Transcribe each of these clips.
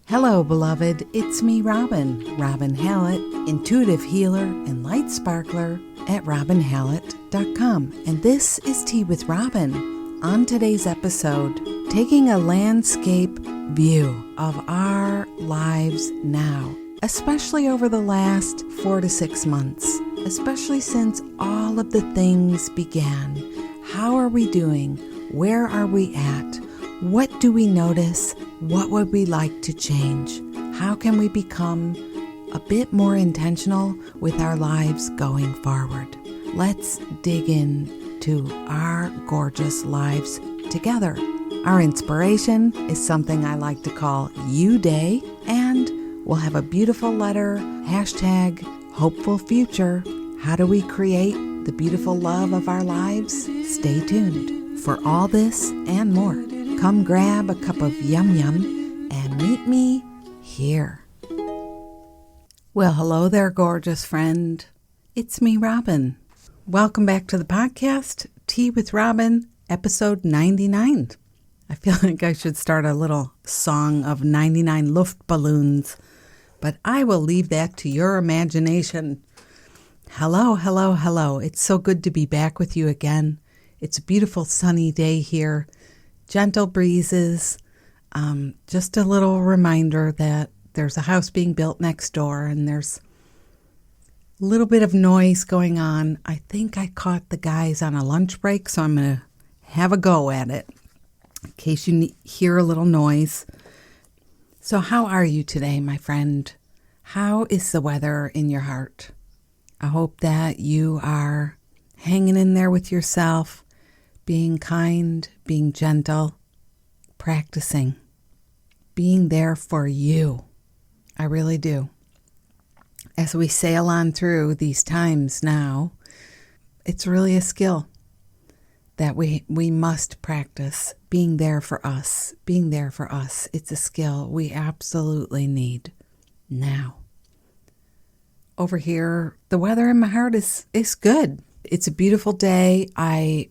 Hello, beloved. It's me, Robin Hallett, intuitive healer and light sparkler at robinhallett.com. And this is Tea with Robin. On today's episode, taking a landscape view of our lives now, especially over the last 4 to 6 months, especially since all of the things began. How are we doing? Where are we at? What do we notice? What would we like to change? How can we become a bit more intentional with our lives going forward? Let's dig into our gorgeous lives together. Our inspiration is something I like to call You Day, and we'll have a beautiful letter, hashtag hopeful future. How do we create the beautiful love of our lives? Stay tuned for all this and more. Come grab a cup of yum yum and meet me here. Well, hello there, gorgeous friend. It's me, Robin. Welcome back to the podcast, Tea with Robin, episode 99. I feel like I should start a little song of 99 Luftballons, but I will leave that to your imagination. Hello, hello, hello. It's so good to be back with you again. It's a beautiful sunny day here. Gentle breezes, just a little reminder that there's a house being built next door and there's a little bit of noise going on. I think I caught the guys on a lunch break, so I'm going to have a go at it in case you hear a little noise. So how are you today, my friend? How is the weather in your heart? I hope that you are hanging in there with yourself, being kind, being gentle, practicing, being there for you. I really do. As we sail on through these times now, it's really a skill that we must practice, being there for us, being there for us. It's a skill we absolutely need now. Over here, the weather in my heart is good. It's a beautiful day. I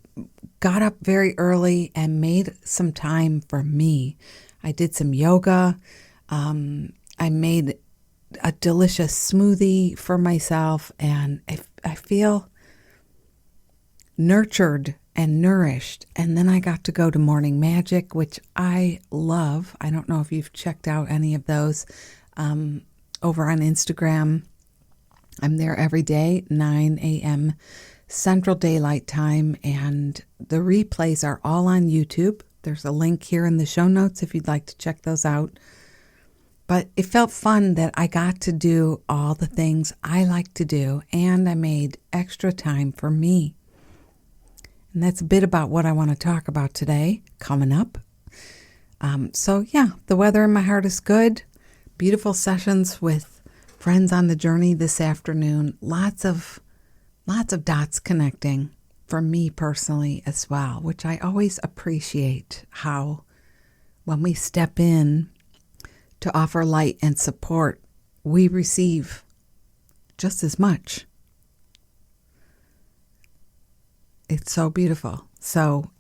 got up very early and made some time for me. I did some yoga. I made a delicious smoothie for myself, and I feel nurtured and nourished. And then I got to go to Morning Magic, which I love. I don't know if you've checked out any of those over on Instagram. I'm there every day, 9 a.m. Central Daylight Time, and the replays are all on YouTube. There's a link here in the show notes if you'd like to check those out. But it felt fun that I got to do all the things I like to do, and I made extra time for me. And that's a bit about what I want to talk about today, coming up. The weather in my heart is good. Beautiful sessions with friends on the journey this afternoon. Lots of dots connecting for me personally as well, which I always appreciate how when we step in to offer light and support, we receive just as much. It's so beautiful. So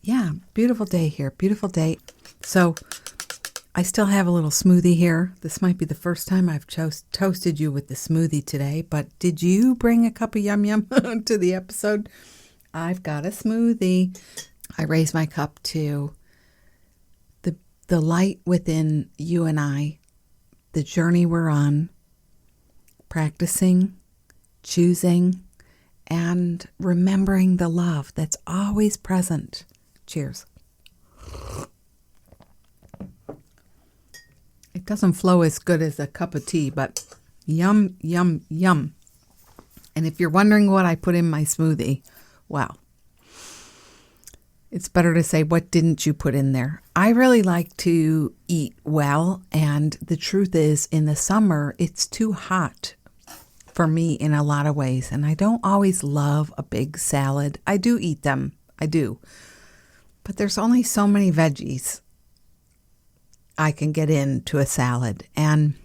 beautiful day here. Beautiful day. So I still have a little smoothie here. This might be the first time I've toasted you with the smoothie today, but did you bring a cup of yum yum to the episode? I've got a smoothie. I raise my cup to the light within you and I, the journey we're on, practicing, choosing, and remembering the love that's always present. Cheers. It doesn't flow as good as a cup of tea, but yum, yum, yum. And if you're wondering what I put in my smoothie, well, it's better to say, what didn't you put in there? I really like to eat well, and the truth is, in the summer, it's too hot for me in a lot of ways, and I don't always love a big salad. I do eat them. I do. But there's only so many veggies I can get into a salad. And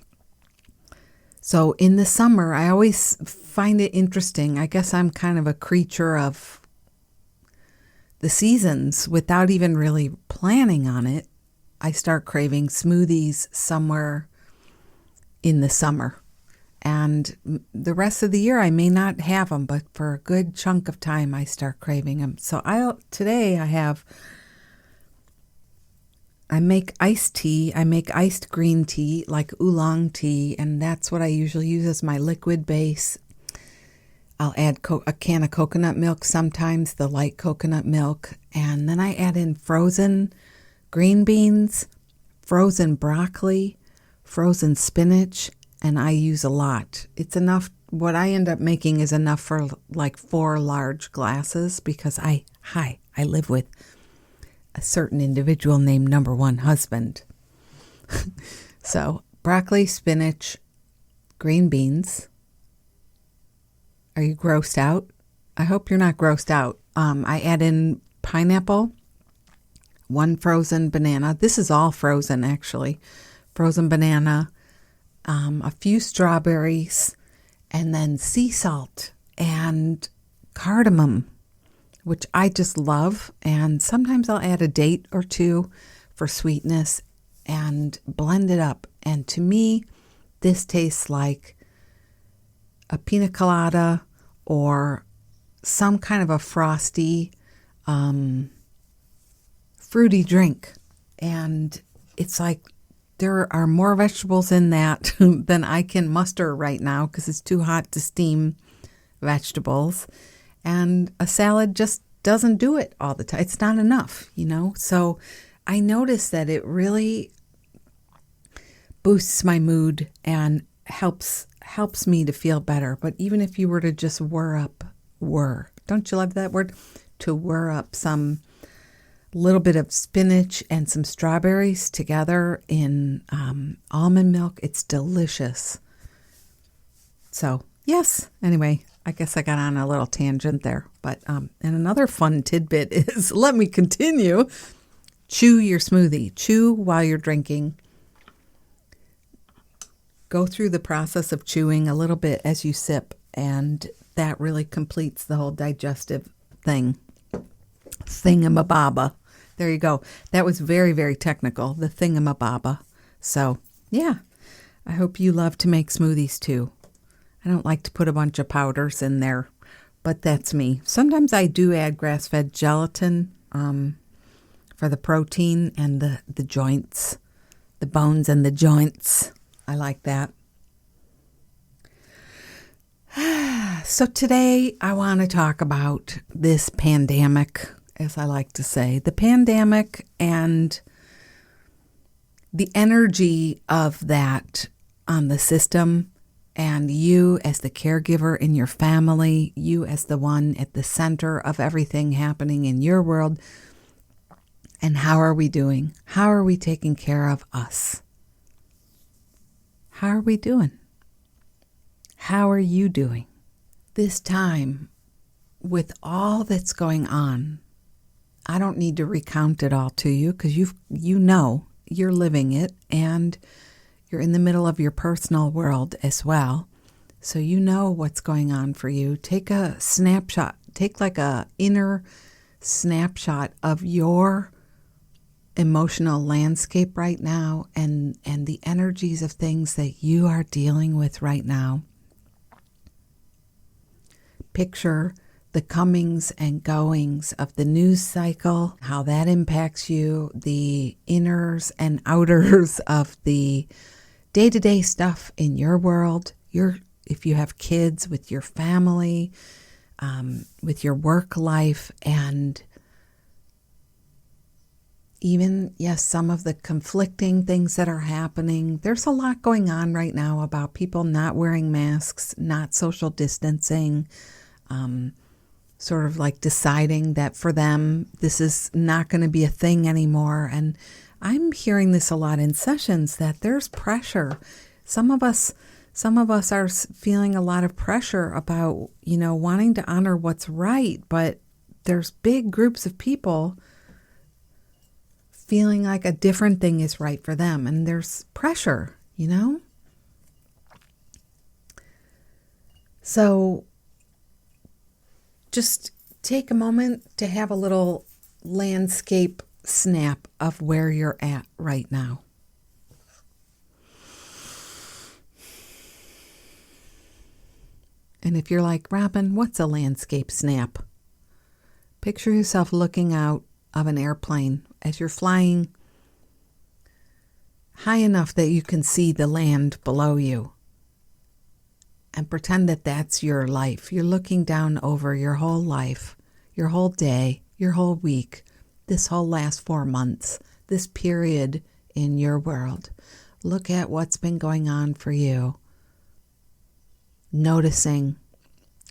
so in the summer, I always find it interesting. I guess I'm kind of a creature of the seasons without even really planning on it. I start craving smoothies somewhere in the summer. And the rest of the year, I may not have them, but for a good chunk of time, I start craving them. So today I make iced tea. I make iced green tea, like oolong tea, and that's what I usually use as my liquid base. I'll add a can of coconut milk sometimes, the light coconut milk, and then I add in frozen green beans, frozen broccoli, frozen spinach, and I use a lot. It's enough. What I end up making is enough for like 4 large glasses because I live with a certain individual named Number One Husband. So broccoli, spinach, green beans. Are you grossed out? I hope you're not grossed out. I add in pineapple, 1 frozen banana. This is all frozen, actually. Frozen banana, a few strawberries, and then sea salt and cardamom, which I just love. And sometimes I'll add a date or 2 for sweetness and blend it up. And to me, this tastes like a pina colada or some kind of a frosty, fruity drink. And it's like there are more vegetables in that than I can muster right now because it's too hot to steam vegetables. And a salad just doesn't do it all the time. It's not enough, So I noticed that it really boosts my mood and helps me to feel better. But even if you were to just don't you love that word? To whir up some little bit of spinach and some strawberries together in almond milk, it's delicious. So, yes, anyway, I guess I got on a little tangent there. But and another fun tidbit is, let me continue, chew your smoothie. Chew while you're drinking. Go through the process of chewing a little bit as you sip, and that really completes the whole digestive thingamababa. There you go. That was very, very technical, the thingamababa. So, yeah, I hope you love to make smoothies too. I don't like to put a bunch of powders in there, but that's me. Sometimes I do add grass-fed gelatin for the protein and the joints, the bones and the joints. I like that. So today I want to talk about this pandemic, as I like to say, the pandemic and the energy of that on the system, and you as the caregiver in your family, you as the one at the center of everything happening in your world. And how are we doing? How are we taking care of us? How are we doing? How are you doing? This time, with all that's going on, I don't need to recount it all to you because you know you're living it and you're in the middle of your personal world as well. So you know what's going on for you. Take a snapshot. Take like a inner snapshot of your emotional landscape right now and the energies of things that you are dealing with right now. Picture the comings and goings of the news cycle, how that impacts you, the inners and outers of the day-to-day stuff in your world, if you have kids, with your family, with your work life, and even, yes, some of the conflicting things that are happening. There's a lot going on right now about people not wearing masks, not social distancing, sort of like deciding that for them, this is not going to be a thing anymore. And I'm hearing this a lot in sessions that there's pressure. Some of us are feeling a lot of pressure about, wanting to honor what's right, but there's big groups of people feeling like a different thing is right for them. And there's pressure, So just take a moment to have a little landscape snap of where you're at right now. And if you're like, Robin, what's a landscape snap? Picture yourself looking out of an airplane as you're flying high enough that you can see the land below you. And pretend that that's your life. You're looking down over your whole life, your whole day, your whole week, this whole last 4 months, this period in your world. Look at what's been going on for you. Noticing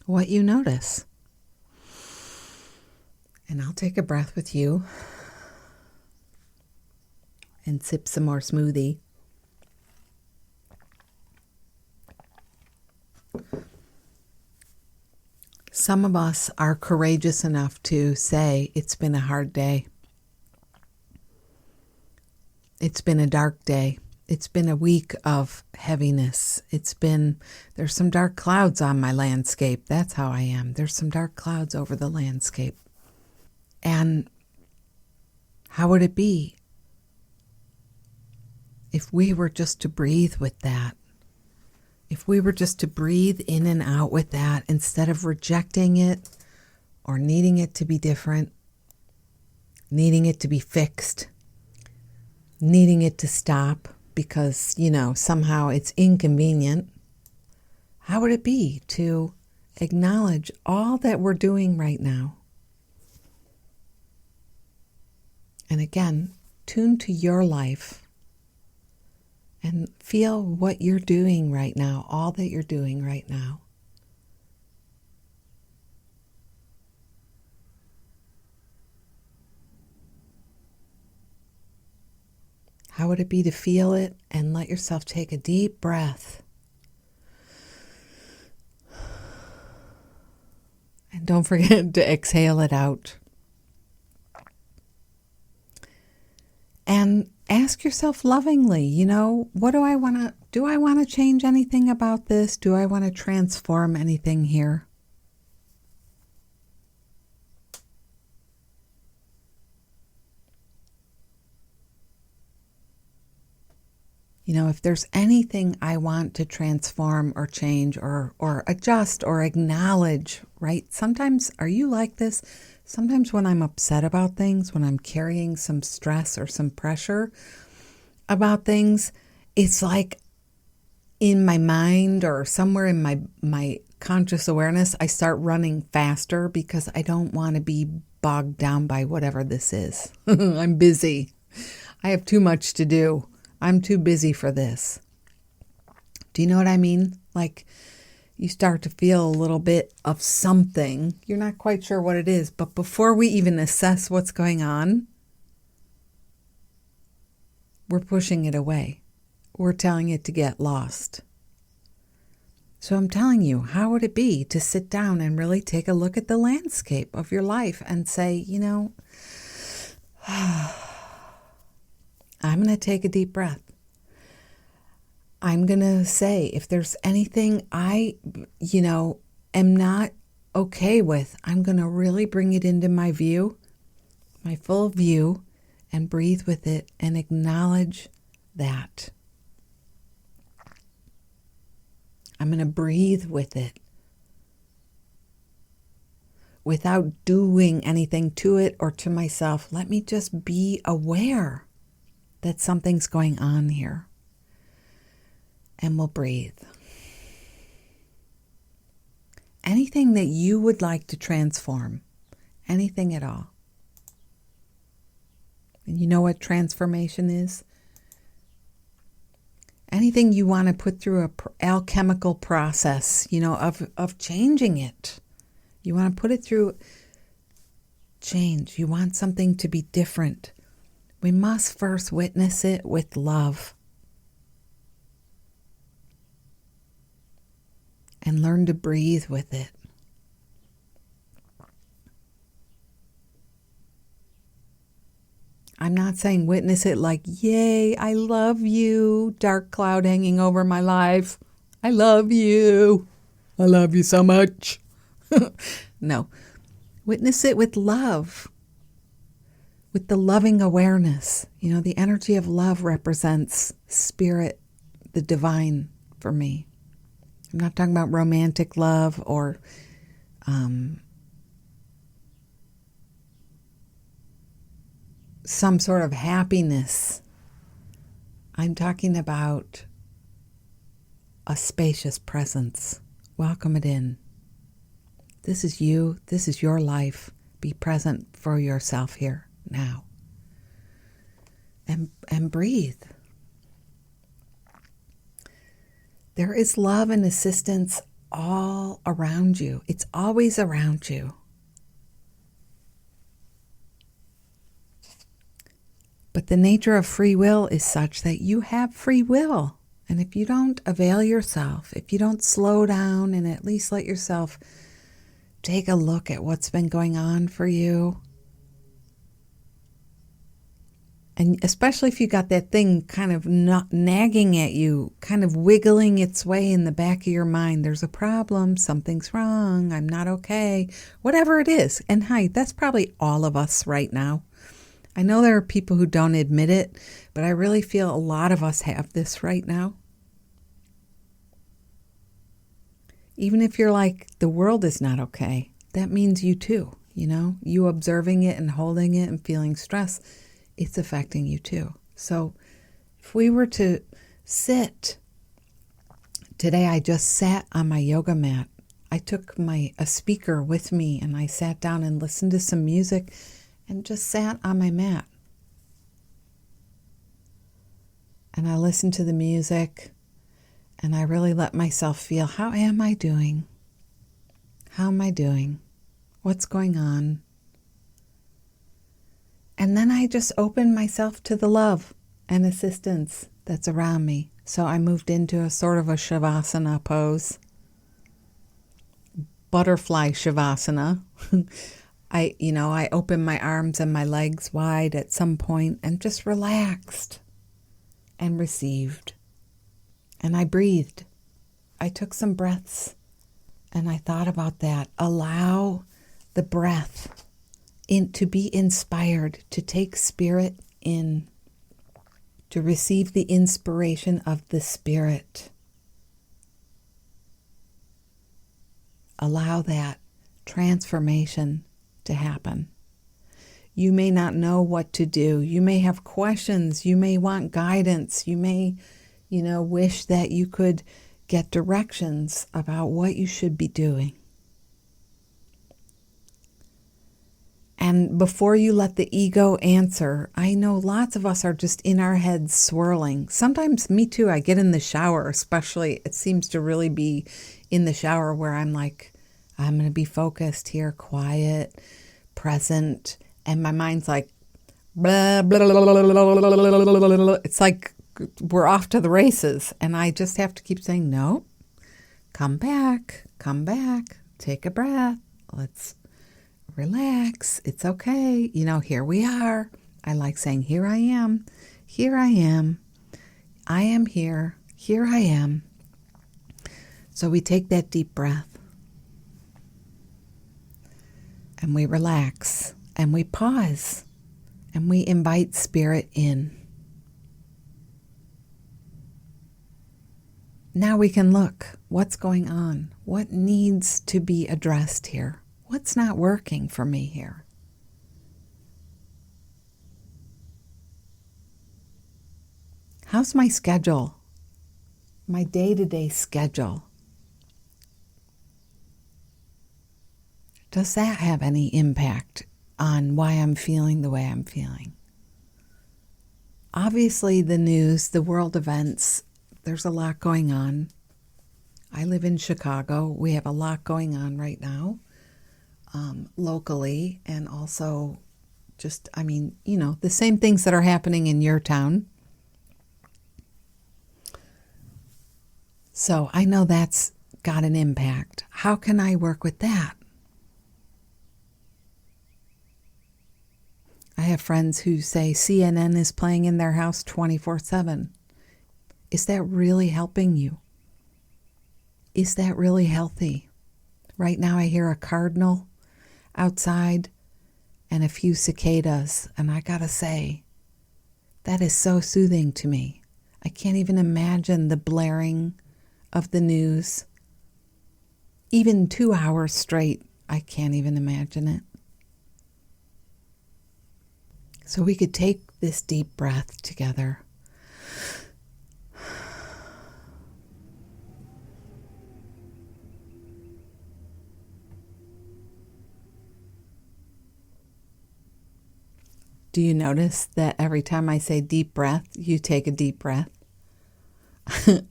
what you notice. And I'll take a breath with you and sip some more smoothie. Some of us are courageous enough to say it's been a hard day. It's been a dark day. It's been a week of heaviness. There's some dark clouds on my landscape. That's how I am. There's some dark clouds over the landscape. And how would it be if we were just to breathe with that? If we were just to breathe in and out with that instead of rejecting it or needing it to be different, needing it to be fixed, needing it to stop because, somehow it's inconvenient. How would it be to acknowledge all that we're doing right now? And again, tune to your life and feel what you're doing right now, all that you're doing right now. How would it be to feel it and let yourself take a deep breath? And don't forget to exhale it out. And ask yourself lovingly, what do I want to change anything about this? Do I want to transform anything here? If there's anything I want to transform or change or adjust or acknowledge, right? Sometimes, are you like this? Sometimes when I'm upset about things, when I'm carrying some stress or some pressure about things, it's like in my mind or somewhere in my conscious awareness, I start running faster because I don't want to be bogged down by whatever this is. I'm busy. I have too much to do. I'm too busy for this. Do you know what I mean? Like you start to feel a little bit of something. You're not quite sure what it is, but before we even assess what's going on, we're pushing it away. We're telling it to get lost. So I'm telling you, how would it be to sit down and really take a look at the landscape of your life and say, I'm going to take a deep breath. I'm going to say, if there's anything I, am not okay with, I'm going to really bring it into my view, my full view, and breathe with it and acknowledge that. I'm going to breathe with it without doing anything to it or to myself. Let me just be aware that something's going on here. And we'll breathe. Anything that you would like to transform, anything at all. And you know what transformation is? Anything you want to put through a alchemical process, of changing it. You want to put it through change. You want something to be different. We must first witness it with love and learn to breathe with it. I'm not saying witness it like, yay, I love you, dark cloud hanging over my life. I love you. I love you so much. No, witness it with love. With the loving awareness. The energy of love represents spirit, the divine for me. I'm not talking about romantic love or some sort of happiness. I'm talking about a spacious presence. Welcome it in. This is you. This is your life. Be present for yourself here now. And breathe. There is love and assistance all around you. It's always around you. But the nature of free will is such that you have free will. And if you don't avail yourself, if you don't slow down and at least let yourself take a look at what's been going on for you, and especially if you got that thing kind of nagging at you, kind of wiggling its way in the back of your mind, there's a problem, something's wrong, I'm not okay, whatever it is. And hi, that's probably all of us right now. I know there are people who don't admit it, but I really feel a lot of us have this right now. Even if you're like, the world is not okay, that means you too, you observing it and holding it and feeling stress, it's affecting you too. So if we were to sit, today I just sat on my yoga mat. I took a speaker with me and I sat down and listened to some music and just sat on my mat. And I listened to the music and I really let myself feel, how am I doing? How am I doing? What's going on? And then I just opened myself to the love and assistance that's around me. So I moved into a sort of a Shavasana pose. Butterfly Shavasana. I opened my arms and my legs wide at some point and just relaxed and received. And I breathed. I took some breaths and I thought about that. Allow the breath to be inspired, to take spirit in, to receive the inspiration of the Spirit. Allow that transformation to happen. You may not know what to do. You may have questions. You may want guidance. You may, wish that you could get directions about what you should be doing. And before you let the ego answer, I know lots of us are just in our heads swirling. Sometimes, me too, I get in the shower, especially, it seems to really be in the shower where I'm like, I'm going to be focused here, quiet, present, and my mind's like, blah, blah, blah, blah, blah, blah, blah. It's like we're off to the races. And I just have to keep saying, no, come back, take a breath, let's relax, it's okay, here we are. I like saying, here I am, I am here I am. So we take that deep breath and we relax and we pause and we invite spirit in. Now we can look, what's going on? What needs to be addressed here? What's not working for me here? How's my schedule? My day-to-day schedule? Does that have any impact on why I'm feeling the way I'm feeling? Obviously, the news, the world events, there's a lot going on. I live in Chicago. We have a lot going on right now. Locally, and also just, the same things that are happening in your town. So I know that's got an impact. How can I work with that? I have friends who say CNN is playing in their house 24/7. Is that really helping you? Is that really healthy? Right now I hear a cardinal outside and a few cicadas, and I gotta say, that is so soothing to me. I can't even imagine the blaring of the news even 2 hours straight. I can't even imagine it. So we could take this deep breath together. Do you notice that every time I say deep breath, you take a deep breath?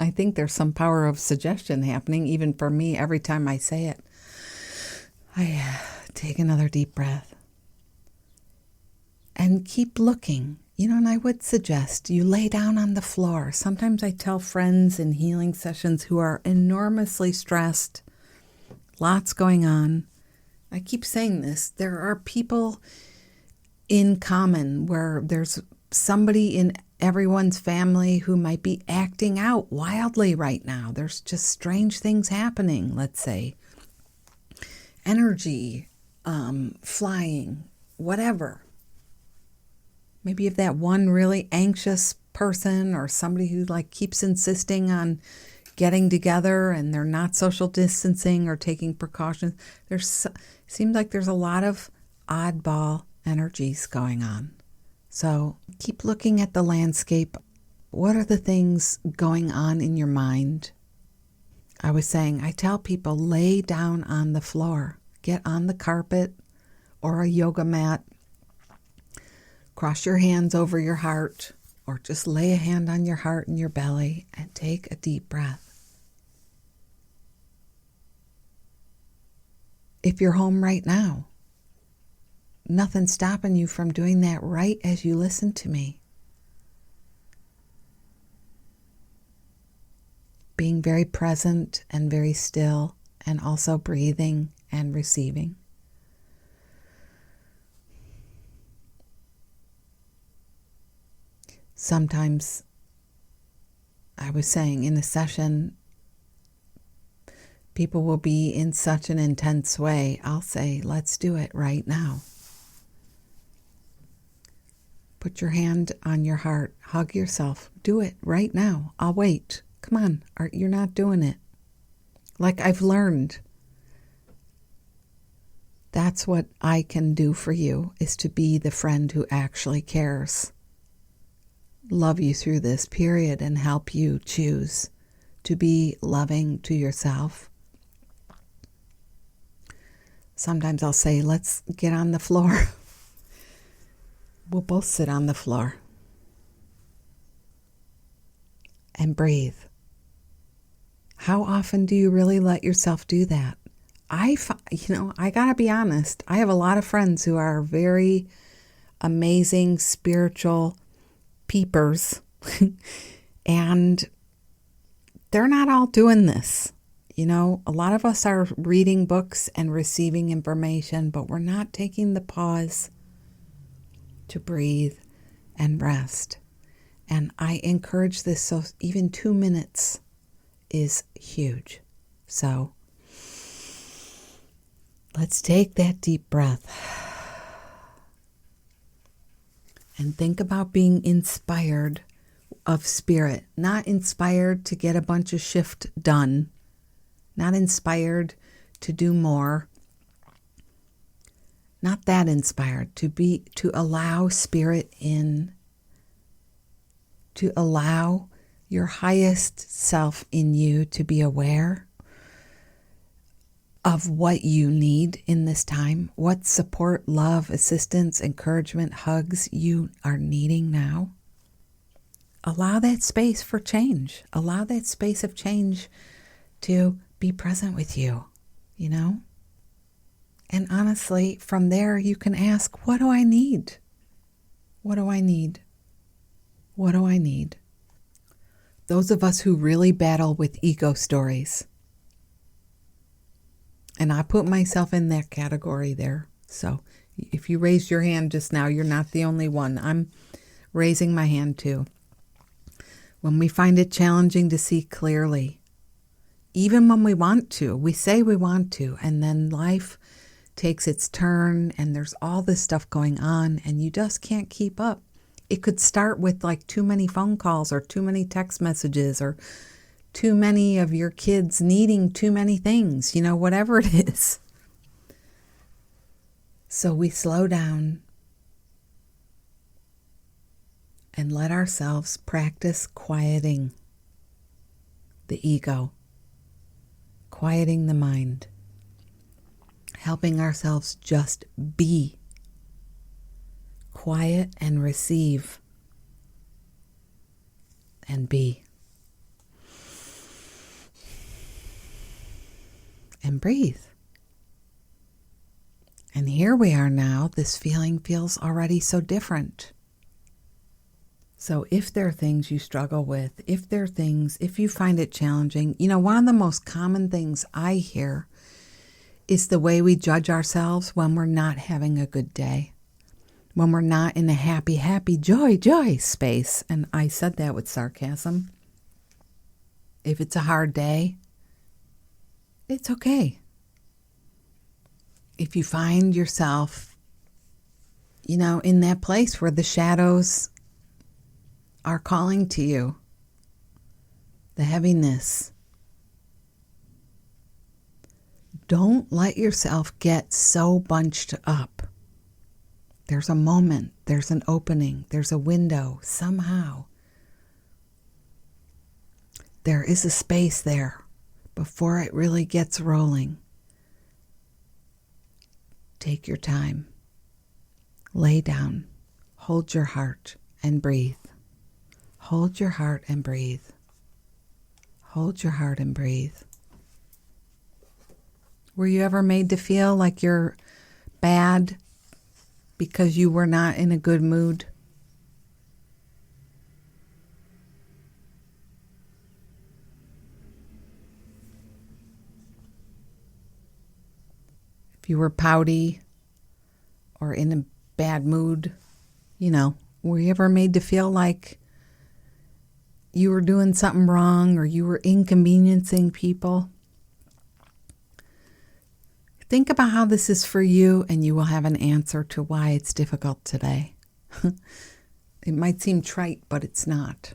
I think there's some power of suggestion happening, even for me, every time I say it. I take another deep breath. And keep looking. And I would suggest you lay down on the floor. Sometimes I tell friends in healing sessions who are enormously stressed, lots going on. I keep saying this. There are people in common where there's somebody in everyone's family who might be acting out wildly right now. There's just strange things happening, let's say. Energy, flying, whatever. Maybe you have that one really anxious person or somebody who keeps insisting on getting together and they're not social distancing or taking precautions. Seems like there's a lot of oddball energies going on. So keep looking at the landscape. What are the things going on in your mind? I was saying, I tell people, lay down on the floor. Get on the carpet or a yoga mat. Cross your hands over your heart, or just lay a hand on your heart and your belly and take a deep breath. If you're home right now, nothing's stopping you from doing that right as you listen to me. Being very present and very still, and also breathing and receiving. Sometimes, I was saying in a session, people will be in such an intense way. I'll say, let's do it right now. Put your hand on your heart. Hug yourself. Do it right now. I'll wait. Come on. You're not doing it. Like I've learned. That's what I can do for you, is to be the friend who actually cares. Love you through this period and help you choose to be loving to yourself. Sometimes I'll say, let's get on the floor. We'll both sit on the floor and breathe. How often do you really let yourself do that? I gotta be honest. I have a lot of friends who are very amazing spiritual peepers, and they're not all doing this. A lot of us are reading books and receiving information, but we're not taking the pause to breathe and rest. And I encourage this, so even 2 minutes is huge. So let's take that deep breath and think about being inspired of spirit, not inspired to get a bunch of shift done, not inspired to do more, not that inspired, to allow spirit in, to allow your highest self in you to be aware of what you need in this time, what support, love, assistance, encouragement, hugs you are needing now. Allow that space for change. Allow that space of change to be present with you, And honestly, from there you can ask, what do I need? What do I need? What do I need? Those of us who really battle with ego stories, and I put myself in that category there. So if you raised your hand just now, you're not the only one. I'm raising my hand too. When we find it challenging to see clearly, even when we say we want to, and then life takes its turn and there's all this stuff going on and you just can't keep up. It could start with too many phone calls or too many text messages or too many of your kids needing too many things, whatever it is. So we slow down and let ourselves practice quieting the ego, quieting the mind, helping ourselves just be quiet and receive and be. And breathe. And here we are now. This feeling feels already so different. So if there are things you struggle with, if you find it challenging, one of the most common things I hear is the way we judge ourselves when we're not having a good day, when we're not in a happy, joy space. And I said that with sarcasm. If it's a hard day, it's okay. If you find yourself, in that place where the shadows are calling to you, the heaviness, don't let yourself get so bunched up. There's a moment, there's an opening, there's a window, somehow. There is a space there before it really gets rolling. Take your time. Lay down. Hold your heart and breathe. Hold your heart and breathe. Hold your heart and breathe. Were you ever made to feel like you're bad because you were not in a good mood? If you were pouty or in a bad mood, were you ever made to feel like you were doing something wrong or you were inconveniencing people? Think about how this is for you, and you will have an answer to why it's difficult today. It might seem trite, but it's not.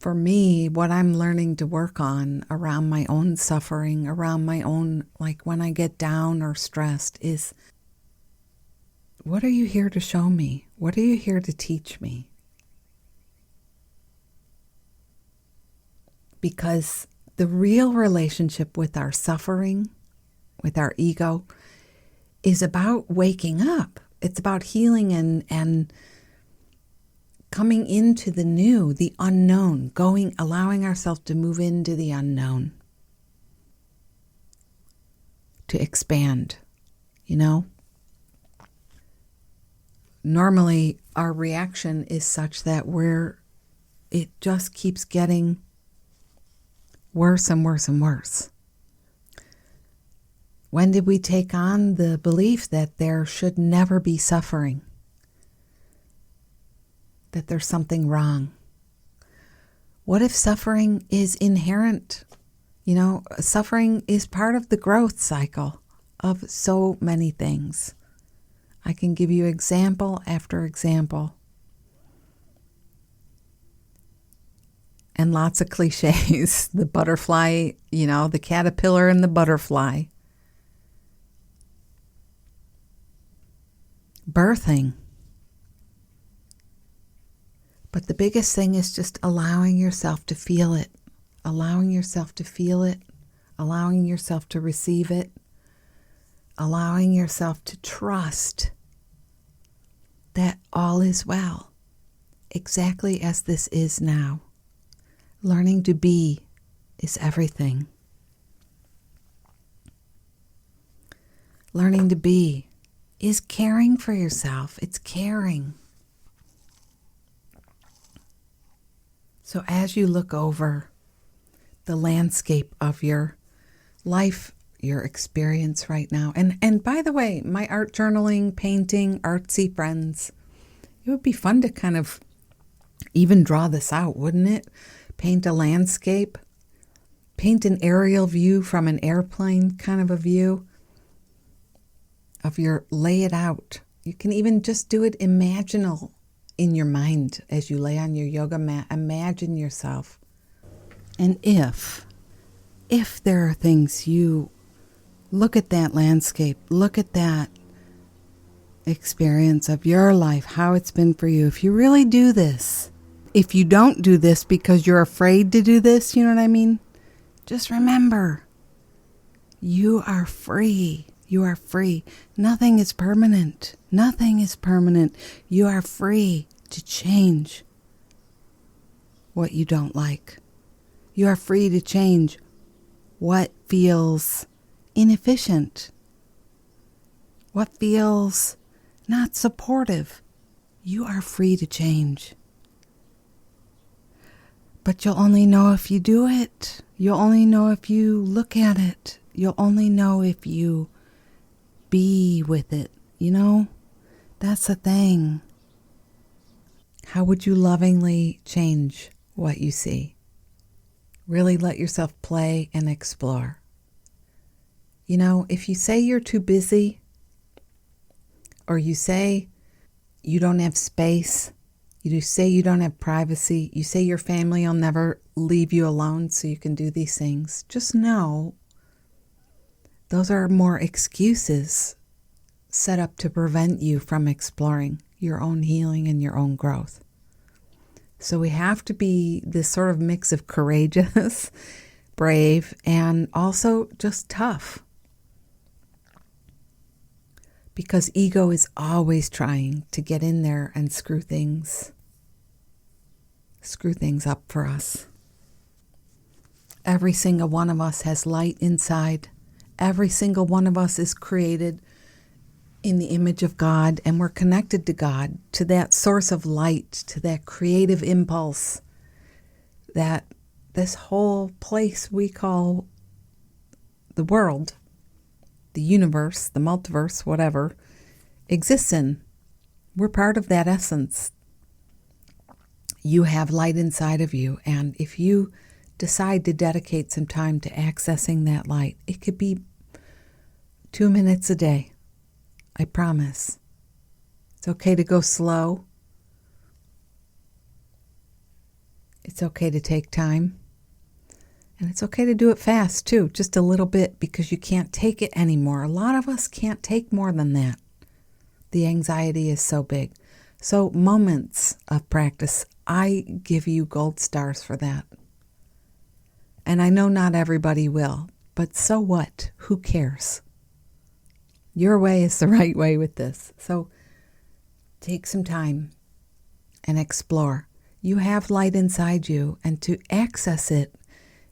For me, what I'm learning to work on around my own suffering, around my own, like when I get down or stressed, is what are you here to show me? What are you here to teach me? Because the real relationship with our suffering, with our ego, is about waking up. It's about healing and coming into the new, the unknown, allowing ourselves to move into the unknown, to expand, Normally, our reaction is such that it just keeps getting worse and worse and worse. When did we take on the belief that there should never be suffering? That there's something wrong? What if suffering is inherent? Suffering is part of the growth cycle of so many things. I can give you example after example. And lots of cliches. The butterfly, the caterpillar and the butterfly. Birthing. But the biggest thing is just allowing yourself to feel it, allowing yourself to feel it, allowing yourself to receive it, allowing yourself to trust that all is well, exactly as this is now. Learning to be is everything. Learning to be is caring for yourself. It's caring. So as you look over the landscape of your life, your experience right now, and by the way, my art journaling, painting, artsy friends, it would be fun to kind of even draw this out, wouldn't it? Paint a landscape, paint an aerial view from an airplane kind of a view of lay it out. You can even just do it imaginal in your mind as you lay on your yoga mat. Imagine yourself And if there are things you look at that landscape, look at that experience of your life, how it's been for you, if you really do this, if you don't do this because you're afraid to do this, you know what I mean? Just remember, you are free. You are free. Nothing is permanent. Nothing is permanent. You are free to change what you don't like. You are free to change what feels inefficient, what feels not supportive. You are free to change. But you'll only know if you do it. You'll only know if you look at it. You'll only know if you be with it. You know, that's the thing. How would you lovingly change what you see? Really let yourself play and explore. You know, if you say you're too busy, or you say you don't have space, you say you don't have privacy, you say your family will never leave you alone so you can do these things, just know those are more excuses set up to prevent you from exploring your own healing and your own growth. So we have to be this sort of mix of courageous, brave, and also just tough. Because ego is always trying to get in there and screw things up for us. Every single one of us has light inside. Every single one of us is created in the image of God, and we're connected to God, to that source of light, to that creative impulse, that this whole place we call the world, the universe, the multiverse, whatever, exists in. We're part of that essence. You have light inside of you, and if you decide to dedicate some time to accessing that light, it could be 2 minutes a day. I promise. It's okay to go slow. It's okay to take time. And it's okay to do it fast too, just a little bit, because you can't take it anymore. A lot of us can't take more than that. The anxiety is so big. So moments of practice, I give you gold stars for that. And I know not everybody will, but so what? Who cares? Your way is the right way with this. So take some time and explore. You have light inside you, and to access it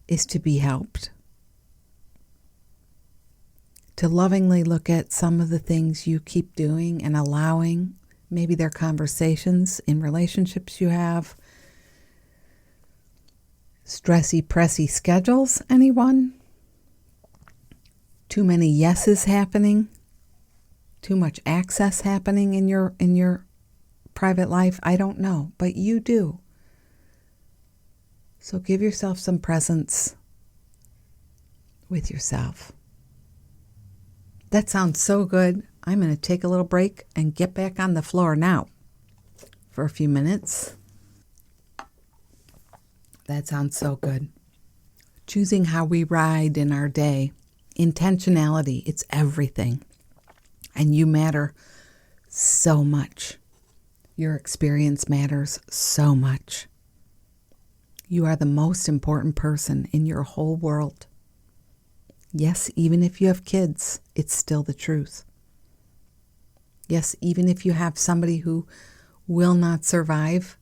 is to be helped. To lovingly look at some of the things you keep doing and allowing. Maybe they're conversations in relationships you have. Stressy, pressy schedules, anyone? Too many yeses happening? Too much access happening in your private life? I don't know, but you do. So give yourself some presence with yourself. That sounds so good. I'm going to take a little break and get back on the floor now for a few minutes. That sounds so good. Choosing how we ride in our day. Intentionality, it's everything. And you matter so much. Your experience matters so much. You are the most important person in your whole world. Yes, even if you have kids, it's still the truth. Yes, even if you have somebody who will not survive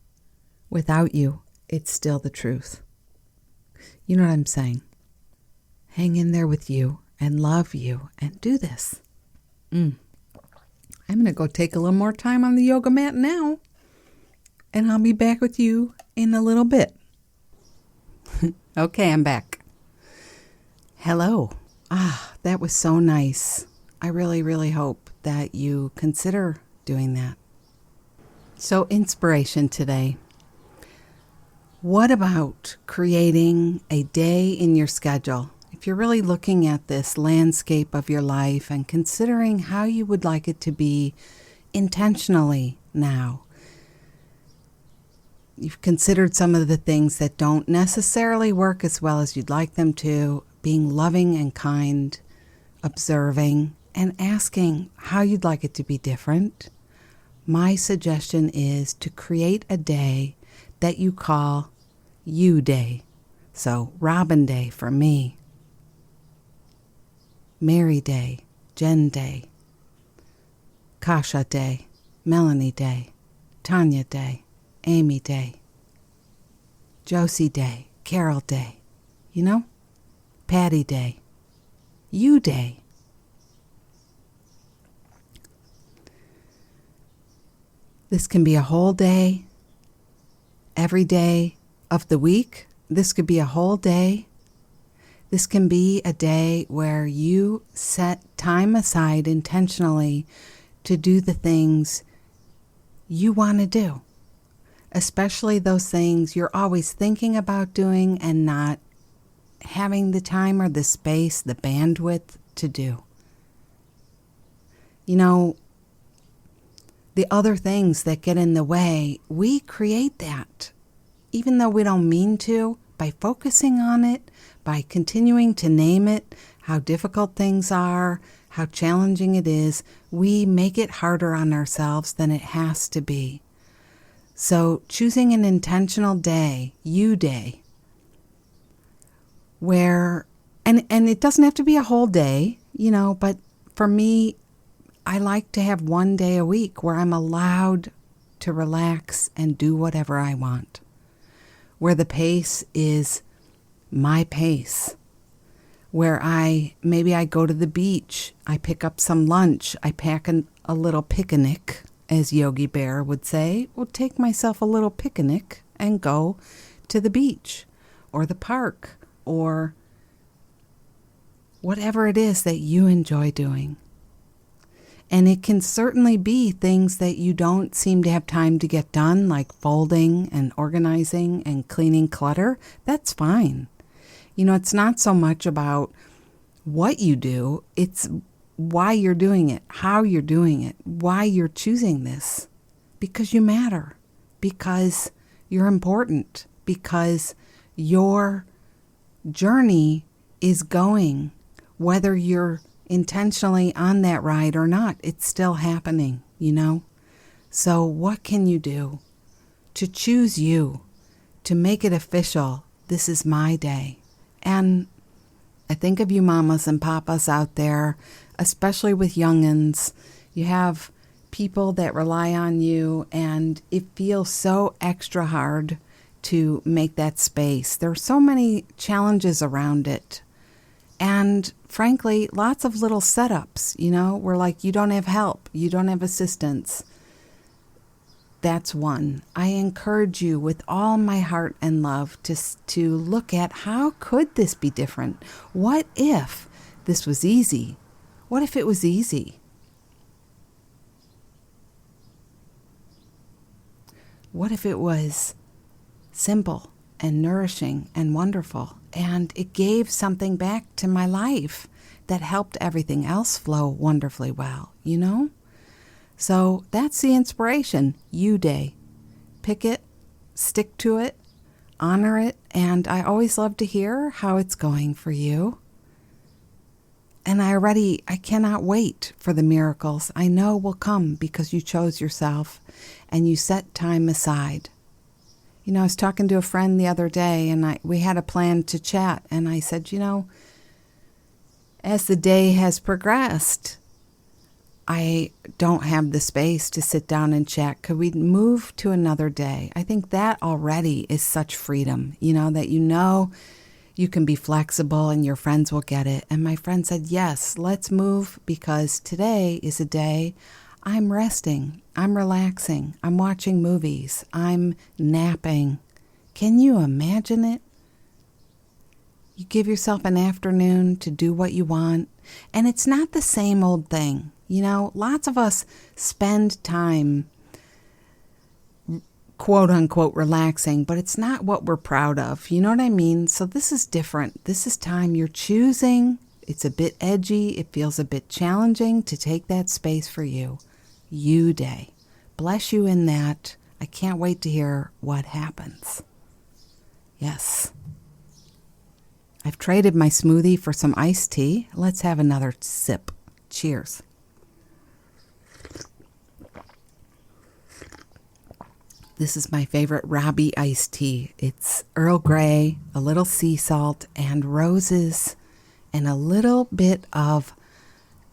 without you, it's still the truth. You know what I'm saying? Hang in there with you and love you and do this. I'm going to go take a little more time on the yoga mat now, and I'll be back with you in a little bit. Okay, I'm back. Hello. That was so nice. I really, really hope that you consider doing that. So, inspiration today. What about creating a day in your schedule? If you're really looking at this landscape of your life and considering how you would like it to be intentionally now, you've considered some of the things that don't necessarily work as well as you'd like them to, being loving and kind, observing, and asking how you'd like it to be different. My suggestion is to create a day that you call You Day. So Robin Day for me, Mary Day, Jen Day, Kasha Day, Melanie Day, Tanya Day, Amy Day, Josie Day, Carol Day, Patty Day, You Day. This can be a whole day, every day of the week. This could be a whole day. This can be a day where you set time aside intentionally to do the things you want to do, especially those things you're always thinking about doing and not having the time or the space, the bandwidth to do. The other things that get in the way, we create that. Even though we don't mean to, by focusing on it, by continuing to name it, how difficult things are, how challenging it is, we make it harder on ourselves than it has to be. So choosing an intentional day, You Day, where, and it doesn't have to be a whole day, but for me, I like to have one day a week where I'm allowed to relax and do whatever I want, where the pace is my pace, where maybe I go to the beach, I pick up some lunch, I pack a little picnic, as Yogi Bear would say, take myself a little picnic and go to the beach or the park or whatever it is that you enjoy doing. And it can certainly be things that you don't seem to have time to get done, like folding and organizing and cleaning clutter. That's fine. It's not so much about what you do, it's why you're doing it, how you're doing it, why you're choosing this. Because you matter, because you're important, because your journey is going, whether you're intentionally on that ride or not, it's still happening, So what can you do to choose you, to make it official? This is my day. And I think of you mamas and papas out there, especially with young'uns. You have people that rely on you, and it feels so extra hard to make that space. There are so many challenges around it. And frankly, lots of little setups, where like you don't have help, you don't have assistance. That's one. I encourage you with all my heart and love to look at how could this be different? What if this was easy? What if it was easy? What if it was simple and nourishing and wonderful, and it gave something back to my life that helped everything else flow wonderfully well, So that's the inspiration, You Day. Pick it, stick to it, honor it, and I always love to hear how it's going for you. And I cannot wait for the miracles I know will come because you chose yourself and you set time aside. I was talking to a friend the other day, and we had a plan to chat, and I said, as the day has progressed, I don't have the space to sit down and chat. Could we move to another day? I think that already is such freedom, that you can be flexible and your friends will get it. And my friend said, yes, let's move, because today is a day I'm resting, I'm relaxing, I'm watching movies, I'm napping. Can you imagine it? You give yourself an afternoon to do what you want, and it's not the same old thing. Lots of us spend time, quote unquote, relaxing, but it's not what we're proud of. You know what I mean? So this is different. This is time you're choosing. It's a bit edgy. It feels a bit challenging to take that space for you. You Day. Bless you in that. I can't wait to hear what happens. Yes. I've traded my smoothie for some iced tea. Let's have another sip. Cheers. This is my favorite Robbie iced tea. It's Earl Grey, a little sea salt, and roses, and a little bit of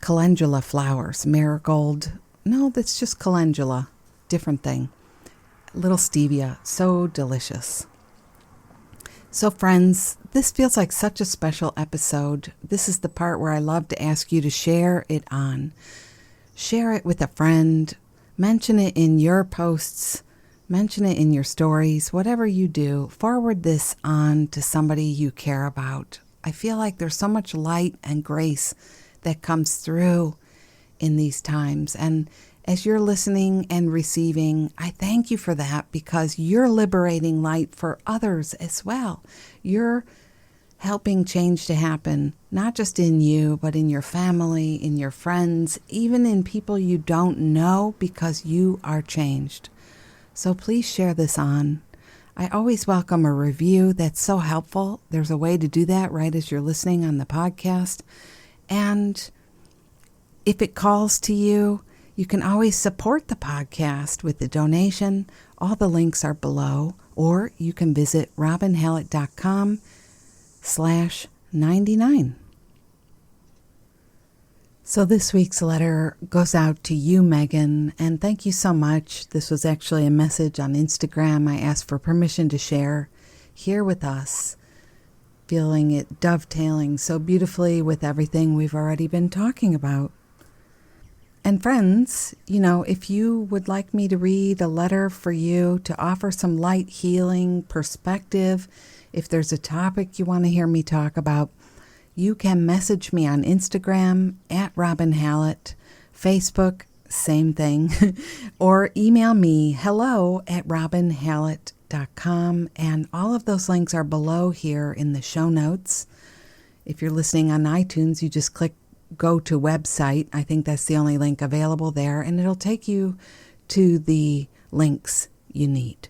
calendula flowers. Marigold. No, that's just calendula. Different thing. A little stevia. So delicious. So friends, this feels like such a special episode. This is the part where I love to ask you to share it on. Share it with a friend. Mention it in your posts. Mention it in your stories. Whatever you do, forward this on to somebody you care about. I feel like there's so much light and grace that comes through in these times. And as you're listening and receiving, I thank you for that, because you're liberating light for others as well. You're helping change to happen, not just in you, but in your family, in your friends, even in people you don't know, because you are changed. So please share this on. I always welcome a review. That's so helpful. There's a way to do that right as you're listening on the podcast. And if it calls to you, you can always support the podcast with a donation. All the links are below. Or you can visit robinhallett.com/99. So this week's letter goes out to you, Megan, and thank you so much. This was actually a message on Instagram I asked for permission to share here with us, feeling it dovetailing so beautifully with everything we've already been talking about. And friends, if you would like me to read a letter for you to offer some light healing perspective, if there's a topic you want to hear me talk about, you can message me on Instagram at Robin Hallett, Facebook, same thing, or email me hello@robinhallett.com, and all of those links are below here in the show notes. If you're listening on iTunes, you just click go to website. I think that's the only link available there, and it'll take you to the links you need.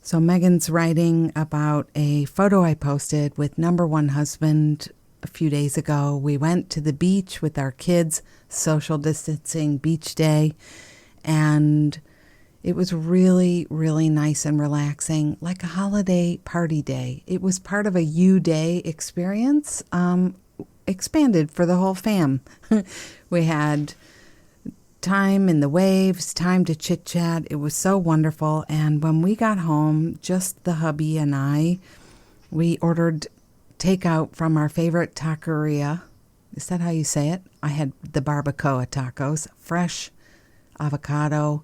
So Megan's writing about a photo I posted with number one husband a few days ago. We went to the beach with our kids, social distancing beach day, and it was really, really nice and relaxing, like a holiday party day. It was part of a U-Day experience, expanded for the whole fam. We had time in the waves, time to chit-chat. It was so wonderful. And when we got home, just the hubby and I, we ordered takeout from our favorite taqueria. Is that how you say it? I had the barbacoa tacos, fresh avocado,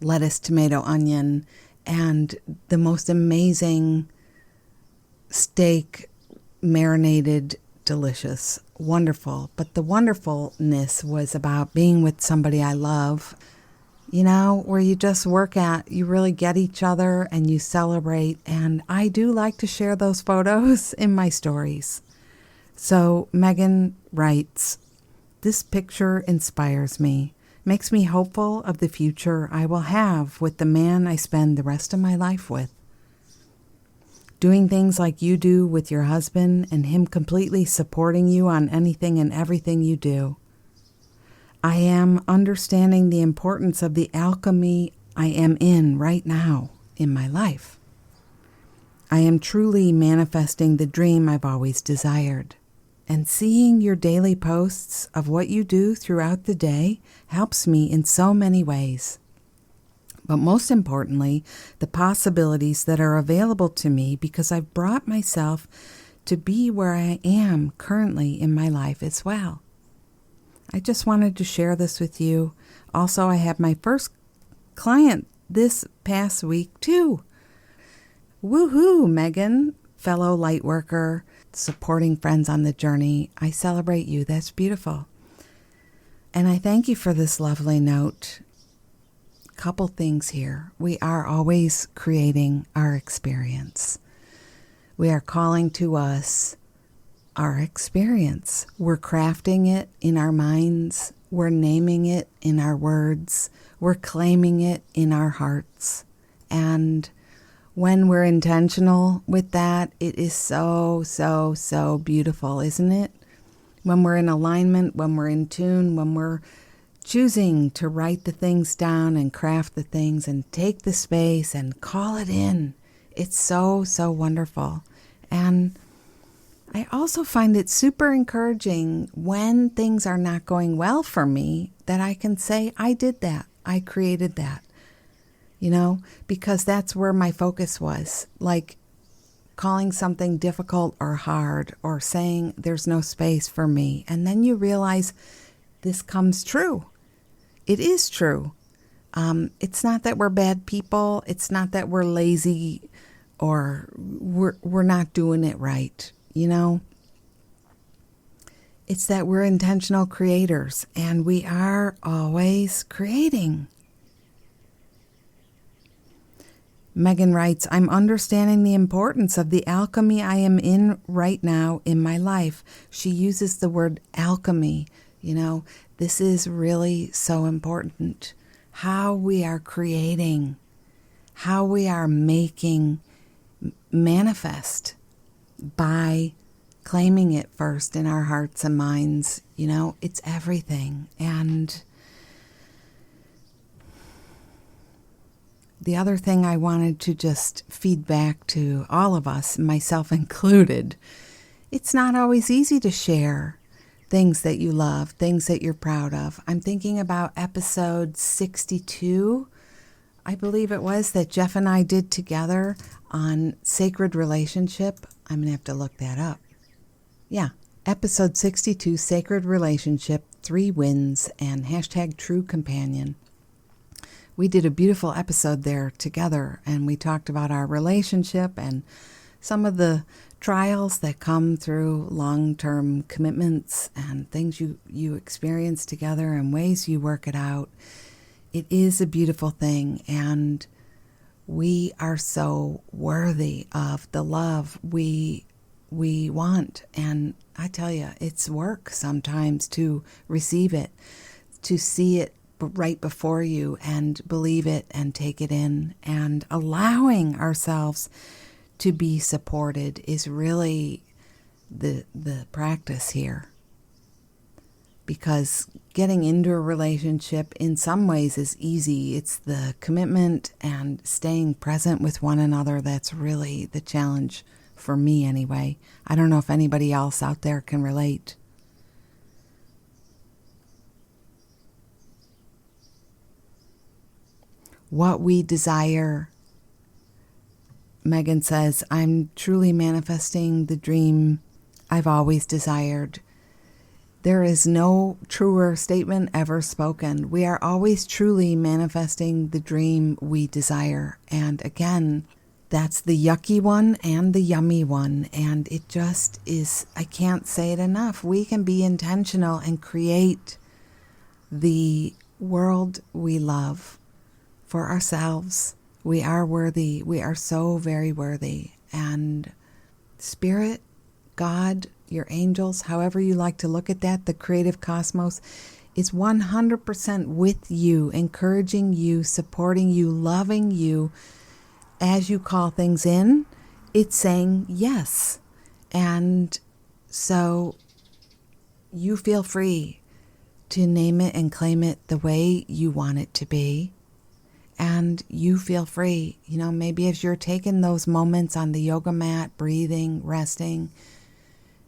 lettuce, tomato, onion, and the most amazing steak, marinated, delicious, wonderful. But the wonderfulness was about being with somebody I love, where you just you really get each other and you celebrate. And I do like to share those photos in my stories. So Megan writes, "This picture inspires me, makes me hopeful of the future I will have with the man I spend the rest of my life with. Doing things like you do with your husband and him completely supporting you on anything and everything you do. I am understanding the importance of the alchemy I am in right now in my life. I am truly manifesting the dream I've always desired. And seeing your daily posts of what you do throughout the day helps me in so many ways. But most importantly, the possibilities that are available to me because I've brought myself to be where I am currently in my life as well. I just wanted to share this with you. Also, I had my first client this past week too. Woohoo, Megan, fellow light worker, supporting friends on the journey. I celebrate you. That's beautiful. And I thank you for this lovely note. Couple things here. We are always creating our experience. We are calling to us our experience. We're crafting it in our minds. we're naming it in our words, we're claiming it in our hearts. And when we're intentional with that, it is so, so, so beautiful, isn't it? When we're in alignment, when we're in tune, when we're choosing to write the things down and craft the things and take the space and call it in. It's so, so wonderful. And I also find it super encouraging when things are not going well for me that I can say, I did that. I created that. Because that's where my focus was. Like calling something difficult or hard or saying there's no space for me. And then you realize this comes true. It is true. It's not that we're bad people. It's not that we're lazy or we're not doing it right. It's that we're intentional creators and we are always creating. Megan writes, I'm understanding the importance of the alchemy I am in right now in my life. She uses the word alchemy. This is really so important. How we are creating, how we are making manifest by claiming it first in our hearts and minds. It's everything. And the other thing I wanted to just feed back to all of us, myself included, it's not always easy to share things that you love, things that you're proud of. I'm thinking about episode 62, I believe it was, that Jeff and I did together on sacred relationship. I'm going to have to look that up. Yeah, episode 62, sacred relationship, 3 wins, and hashtag true companion. We did a beautiful episode there together, and we talked about our relationship and some of the trials that come through long-term commitments and things you experience together and ways you work it out. It is a beautiful thing, and we are so worthy of the love we want. And I tell you, it's work sometimes to receive it, to see it right before you and believe it and take it in, and allowing ourselves to be supported is really the practice here. Because getting into a relationship in some ways is easy. It's the commitment and staying present with one another that's really the challenge for me anyway. I don't know if anybody else out there can relate. What we desire. Megan says, I'm truly manifesting the dream I've always desired. There is no truer statement ever spoken. We are always truly manifesting the dream we desire. And again, that's the yucky one and the yummy one. And it just is, I can't say it enough. We can be intentional and create the world we love for ourselves. We are worthy. We are so very worthy. And Spirit, God, your angels, however you like to look at that, the creative cosmos, is 100% with you, encouraging you, supporting you, loving you. As you call things in, it's saying yes. And so you feel free to name it and claim it the way you want it to be. And you feel free, maybe as you're taking those moments on the yoga mat, breathing, resting,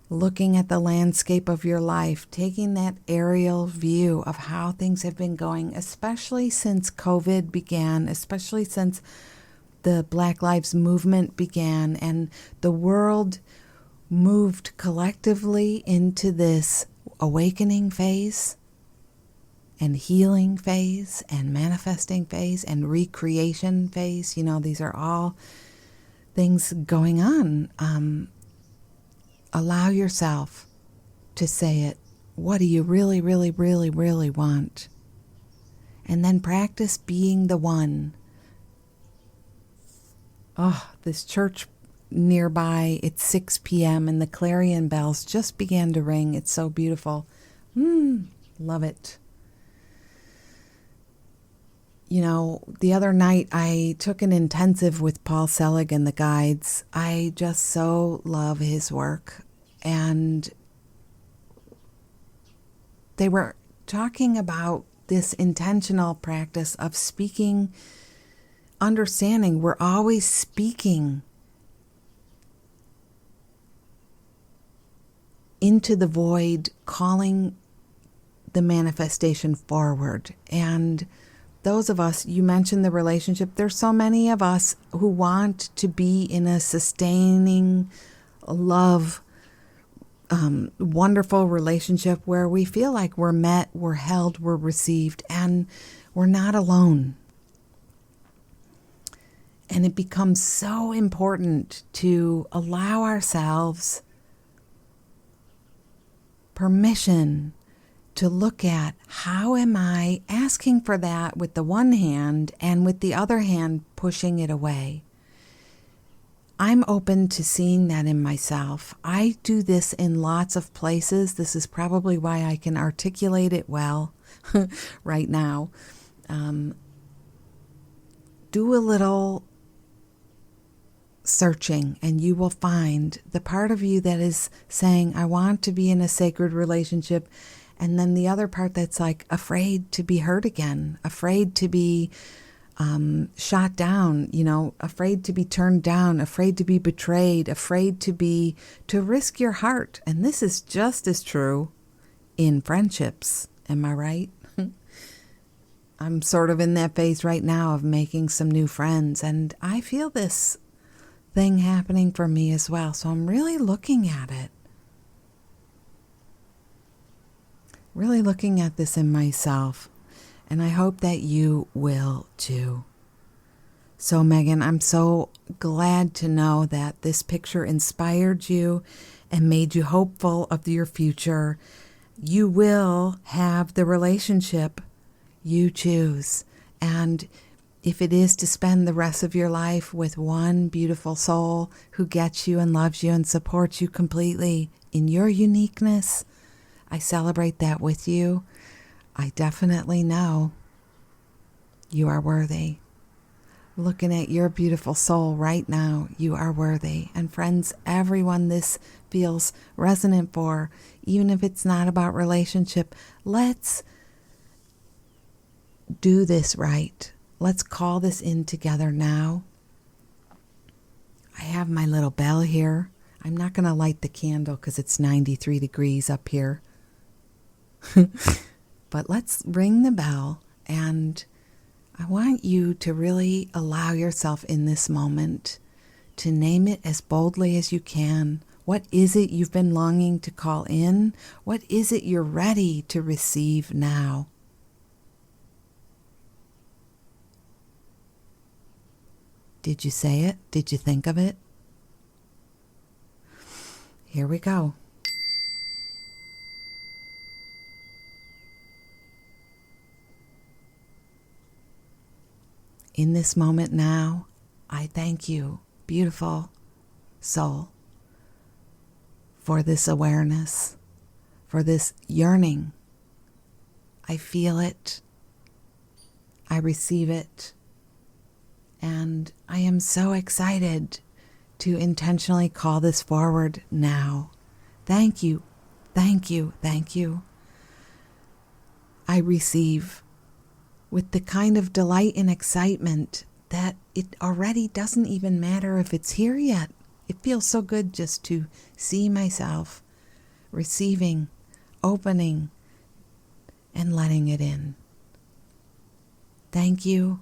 looking at the landscape of your life, taking that aerial view of how things have been going, especially since COVID began, especially since the Black Lives Movement began and the world moved collectively into this awakening phase and healing phase and manifesting phase and recreation phase. These are all things going on. Allow yourself to say it. What do you really, really, really, really want? And then practice being the one. Oh, this church nearby, it's 6 p.m. and the clarion bells just began to ring. It's so beautiful. Love it. The other night I took an intensive with Paul Selig and the guides. I just so love his work. And they were talking about this intentional practice of speaking, understanding we're always speaking into the void, calling the manifestation forward. And those of us, you mentioned the relationship, there's so many of us who want to be in a sustaining love, wonderful relationship where we feel like we're met, we're held, we're received, and we're not alone. And it becomes so important to allow ourselves permission to look at how am I asking for that with the one hand and with the other hand pushing it away. I'm open to seeing that in myself. I do this in lots of places. This is probably why I can articulate it well right now. Do a little searching and you will find the part of you that is saying, I want to be in a sacred relationship. And then the other part that's like afraid to be hurt again, afraid to be shot down, afraid to be turned down, afraid to be betrayed, afraid to risk your heart. And this is just as true in friendships. Am I right? I'm sort of in that phase right now of making some new friends, and I feel this thing happening for me as well. So I'm really looking at it. Really looking at this in myself, and I hope that you will too. So Megan, I'm so glad to know that this picture inspired you and made you hopeful of your future. You will have the relationship you choose, and if it is to spend the rest of your life with one beautiful soul who gets you and loves you and supports you completely in your uniqueness, I celebrate that with you. I definitely know you are worthy. Looking at your beautiful soul right now, you are worthy. And friends, everyone this feels resonant for, even if it's not about relationship, let's do this right. Let's call this in together now. I have my little bell here. I'm not going to light the candle because it's 93 degrees up here. But let's ring the bell, and I want you to really allow yourself in this moment to name it as boldly as you can. What is it you've been longing to call in? What is it you're ready to receive now? Did you say it? Did you think of it? Here we go. In this moment now, I thank you, beautiful soul, for this awareness, for this yearning. I feel it. I receive it. And I am so excited to intentionally call this forward now. Thank you. Thank you. Thank you. I receive with the kind of delight and excitement that it already doesn't even matter if it's here yet. It feels so good just to see myself receiving, opening, and letting it in. Thank you.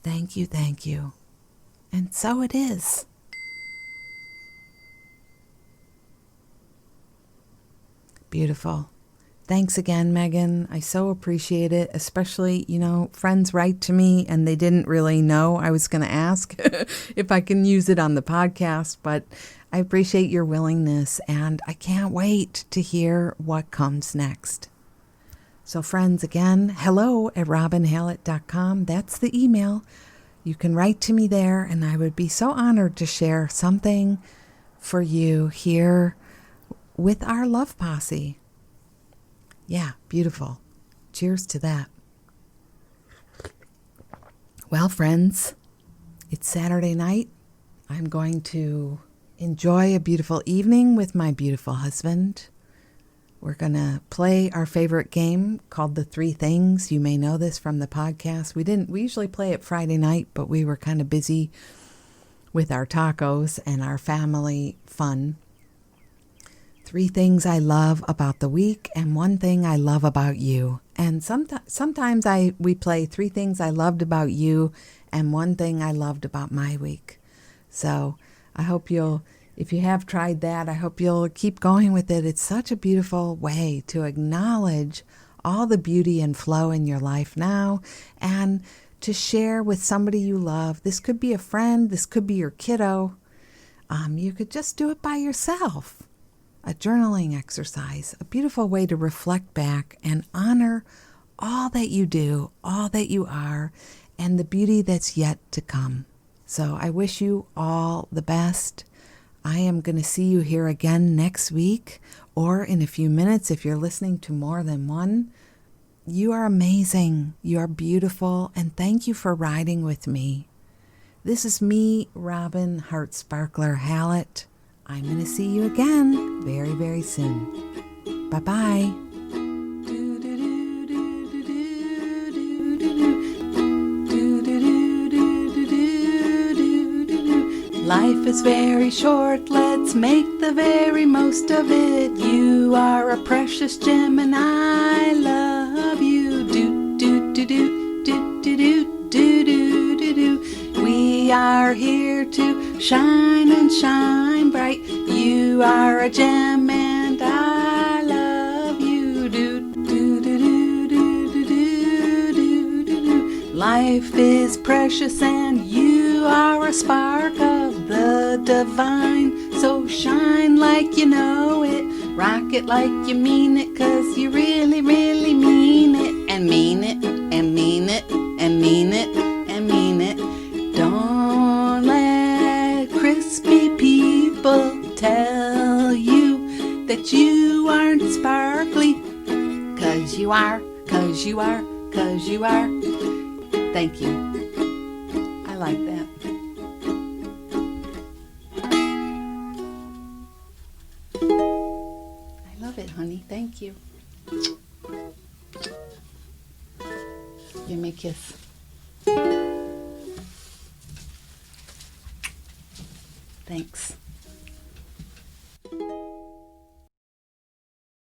Thank you. Thank you. And so it is. Beautiful. Thanks again, Megan. I so appreciate it, especially, friends write to me and they didn't really know I was going to ask if I can use it on the podcast, but I appreciate your willingness and I can't wait to hear what comes next. So friends, again, hello@robinhallett.com. That's the email. You can write to me there and I would be so honored to share something for you here with our love posse. Yeah, beautiful. Cheers to that. Well, friends, it's Saturday night. I'm going to enjoy a beautiful evening with my beautiful husband. We're going to play our favorite game called The Three Things. You may know this from the podcast. We usually play it Friday night, but we were kind of busy with our tacos and our family fun. 3 things I love about the week and 1 thing I love about you. And sometimes we play 3 things I loved about you and 1 thing I loved about my week. So I hope if you have tried that, I hope you'll keep going with it. It's such a beautiful way to acknowledge all the beauty and flow in your life now and to share with somebody you love. This could be a friend. This could be your kiddo. You could just do it by yourself. A journaling exercise, a beautiful way to reflect back and honor all that you do, all that you are, and the beauty that's yet to come. So I wish you all the best. I am going to see you here again next week or in a few minutes if you're listening to more than one. You are amazing. You are beautiful. And thank you for riding with me. This is me, Robin Heart Sparkler Hallett. I'm going to see you again very, very soon. Bye-bye. Life is very short, let's make the very most of it. You are a precious gem and I love you. Do, do, do, do, do, do, do, do, do, do, do. We are here to shine and shine bright. You are a gem and I love you. Do, do, do, do, do, do, do, do, do. Life is precious and you are a spark of the divine. So shine like you know it, rock it like you mean it, 'cause you really, really mean it, and mean it, and mean it, and mean it, and mean it. Don't let crispy people tell you that you aren't sparkly, 'cause you are, 'cause you are, 'cause you are. Thank you. I like that. I love it, honey. Thank you. Give me a kiss. Thanks.